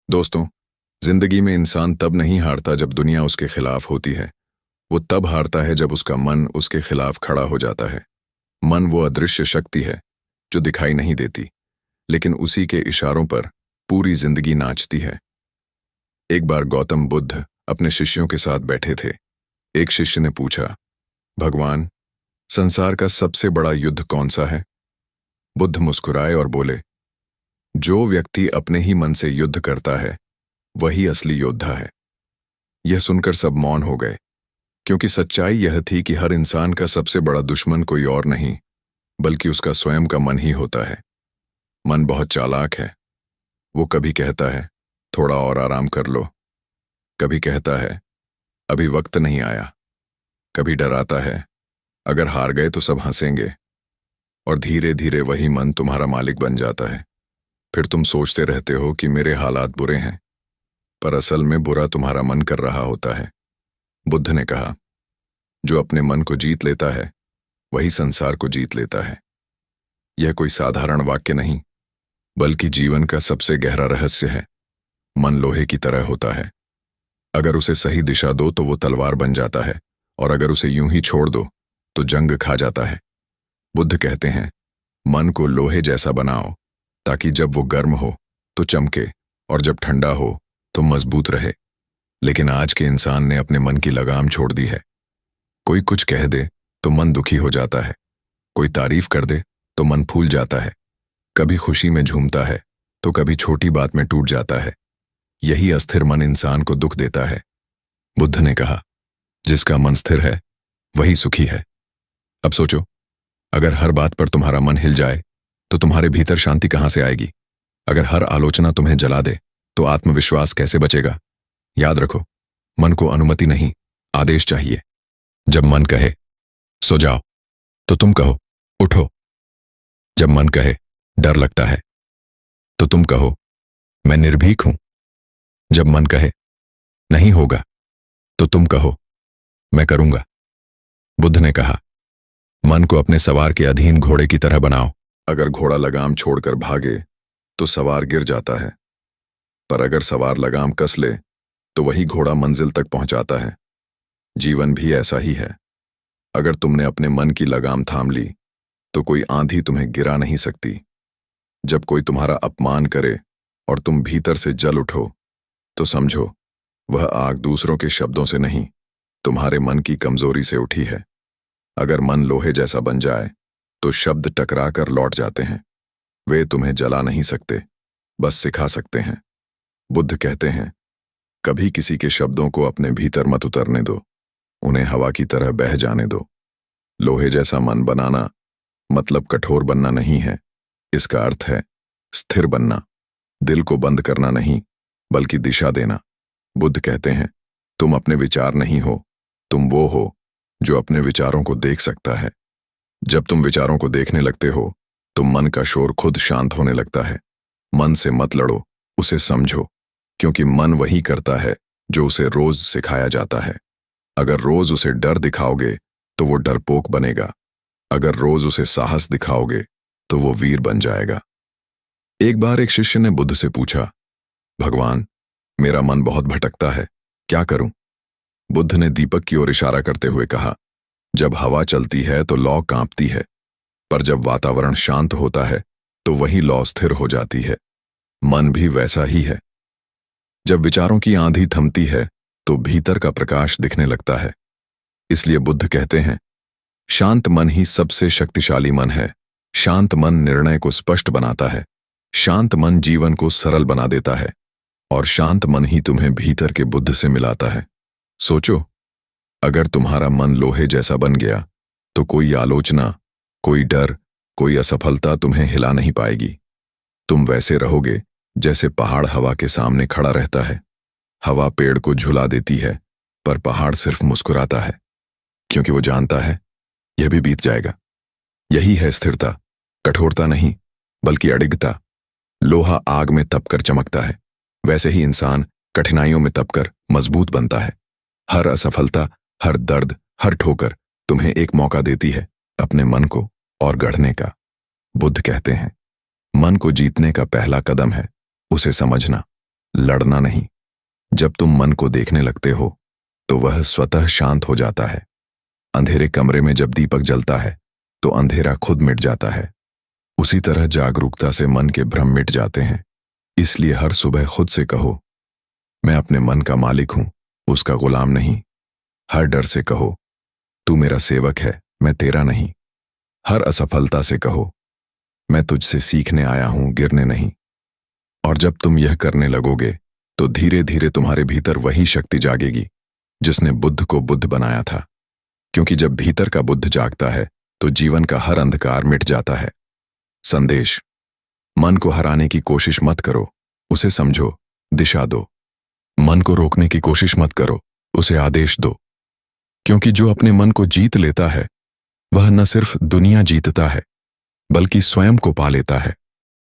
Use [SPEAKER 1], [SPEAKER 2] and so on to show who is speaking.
[SPEAKER 1] दोस्तों, जिंदगी में इंसान तब नहीं हारता जब दुनिया उसके खिलाफ होती है। वो तब हारता है जब उसका मन उसके खिलाफ खड़ा हो जाता है। मन वो अदृश्य शक्ति है जो दिखाई नहीं देती, लेकिन उसी के इशारों पर पूरी जिंदगी नाचती है। एक बार गौतम बुद्ध अपने शिष्यों के साथ बैठे थे। एक शिष्य ने पूछा, भगवान, संसार का सबसे बड़ा युद्ध कौन सा है? बुद्ध मुस्कुराए और बोले, जो व्यक्ति अपने ही मन से युद्ध करता है वही असली योद्धा है। यह सुनकर सब मौन हो गए, क्योंकि सच्चाई यह थी कि हर इंसान का सबसे बड़ा दुश्मन कोई और नहीं बल्कि उसका स्वयं का मन ही होता है। मन बहुत चालाक है। वो कभी कहता है थोड़ा और आराम कर लो, कभी कहता है अभी वक्त नहीं आया, कभी डराता है अगर हार गए तो सब हंसेंगे, और धीरे धीरे वही मन तुम्हारा मालिक बन जाता है। फिर तुम सोचते रहते हो कि मेरे हालात बुरे हैं, पर असल में बुरा तुम्हारा मन कर रहा होता है। बुद्ध ने कहा, जो अपने मन को जीत लेता है वही संसार को जीत लेता है। यह कोई साधारण वाक्य नहीं, बल्कि जीवन का सबसे गहरा रहस्य है। मन लोहे की तरह होता है। अगर उसे सही दिशा दो तो वो तलवार बन जाता है, और अगर उसे यूं ही छोड़ दो तो जंग खा जाता है। बुद्ध कहते हैं, मन को लोहे जैसा बनाओ ताकि जब वो गर्म हो तो चमके और जब ठंडा हो तो मजबूत रहे। लेकिन आज के इंसान ने अपने मन की लगाम छोड़ दी है। कोई कुछ कह दे तो मन दुखी हो जाता है, कोई तारीफ कर दे तो मन फूल जाता है, कभी खुशी में झूमता है तो कभी छोटी बात में टूट जाता है। यही अस्थिर मन इंसान को दुख देता है। बुद्ध ने कहा, जिसका मन स्थिर है वही सुखी है। अब सोचो, अगर हर बात पर तुम्हारा मन हिल जाए तो तुम्हारे भीतर शांति कहां से आएगी? अगर हर आलोचना तुम्हें जला दे तो आत्मविश्वास कैसे बचेगा? याद रखो, मन को अनुमति नहीं, आदेश चाहिए। जब मन कहे सो जाओ तो तुम कहो उठो। जब मन कहे डर लगता है तो तुम कहो मैं निर्भीक हूं। जब मन कहे नहीं होगा तो तुम कहो मैं करूंगा। बुद्ध ने कहा, मन को अपने सवार के अधीन घोड़े की तरह बनाओ। अगर घोड़ा लगाम छोड़कर भागे तो सवार गिर जाता है, पर अगर सवार लगाम कस ले तो वही घोड़ा मंजिल तक पहुंचाता है। जीवन भी ऐसा ही है। अगर तुमने अपने मन की लगाम थाम ली तो कोई आंधी तुम्हें गिरा नहीं सकती। जब कोई तुम्हारा अपमान करे और तुम भीतर से जल उठो तो समझो वह आग दूसरों के शब्दों से नहीं, तुम्हारे मन की कमजोरी से उठी है। अगर मन लोहे जैसा बन जाए तो शब्द टकरा कर लौट जाते हैं। वे तुम्हें जला नहीं सकते, बस सिखा सकते हैं। बुद्ध कहते हैं, कभी किसी के शब्दों को अपने भीतर मत उतरने दो, उन्हें हवा की तरह बह जाने दो। लोहे जैसा मन बनाना मतलब कठोर बनना नहीं है, इसका अर्थ है स्थिर बनना, दिल को बंद करना नहीं बल्कि दिशा देना। बुद्ध कहते हैं, तुम अपने विचार नहीं हो, तुम वो हो जो अपने विचारों को देख सकता है। जब तुम विचारों को देखने लगते हो तो मन का शोर खुद शांत होने लगता है। मन से मत लड़ो, उसे समझो, क्योंकि मन वही करता है जो उसे रोज सिखाया जाता है। अगर रोज उसे डर दिखाओगे तो वो डरपोक बनेगा, अगर रोज उसे साहस दिखाओगे तो वो वीर बन जाएगा। एक बार एक शिष्य ने बुद्ध से पूछा, भगवान, मेरा मन बहुत भटकता है, क्या करूं? बुद्ध ने दीपक की ओर इशारा करते हुए कहा, जब हवा चलती है तो लौ कांपती है, पर जब वातावरण शांत होता है तो वही लौ स्थिर हो जाती है। मन भी वैसा ही है। जब विचारों की आंधी थमती है तो भीतर का प्रकाश दिखने लगता है। इसलिए बुद्ध कहते हैं, शांत मन ही सबसे शक्तिशाली मन है। शांत मन निर्णय को स्पष्ट बनाता है, शांत मन जीवन को सरल बना देता है, और शांत मन ही तुम्हें भीतर के बुद्ध से मिलाता है। सोचो, अगर तुम्हारा मन लोहे जैसा बन गया तो कोई आलोचना, कोई डर, कोई असफलता तुम्हें हिला नहीं पाएगी। तुम वैसे रहोगे जैसे पहाड़ हवा के सामने खड़ा रहता है। हवा पेड़ को झुला देती है, पर पहाड़ सिर्फ मुस्कुराता है, क्योंकि वो जानता है यह भी बीत जाएगा। यही है स्थिरता, कठोरता नहीं बल्कि अडिगता। लोहा आग में तपकर चमकता है, वैसे ही इंसान कठिनाइयों में तपकर मजबूत बनता है। हर असफलता, हर दर्द, हर ठोकर तुम्हें एक मौका देती है अपने मन को और गढ़ने का। बुद्ध कहते हैं, मन को जीतने का पहला कदम है उसे समझना। लड़ना नहीं। जब तुम मन को देखने लगते हो तो वह स्वतः शांत हो जाता है। अंधेरे कमरे में जब दीपक जलता है तो अंधेरा खुद मिट जाता है। उसी तरह जागरूकता से मन के भ्रम मिट जाते हैं। इसलिए हर सुबह खुद से कहो, मैं अपने मन का मालिक हूं, उसका गुलाम नहीं। हर डर से कहो, तू मेरा सेवक है, मैं तेरा नहीं। हर असफलता से कहो, मैं तुझसे सीखने आया हूं, गिरने नहीं। और जब तुम यह करने लगोगे तो धीरे धीरे तुम्हारे भीतर वही शक्ति जागेगी जिसने बुद्ध को बुद्ध बनाया था। क्योंकि जब भीतर का बुद्ध जागता है तो जीवन का हर अंधकार मिट जाता है। संदेश: मन को हराने की कोशिश मत करो, उसे समझो, दिशा दो। मन को रोकने की कोशिश मत करो, उसे आदेश दो। क्योंकि जो अपने मन को जीत लेता है वह न सिर्फ दुनिया जीतता है बल्कि स्वयं को पा लेता है।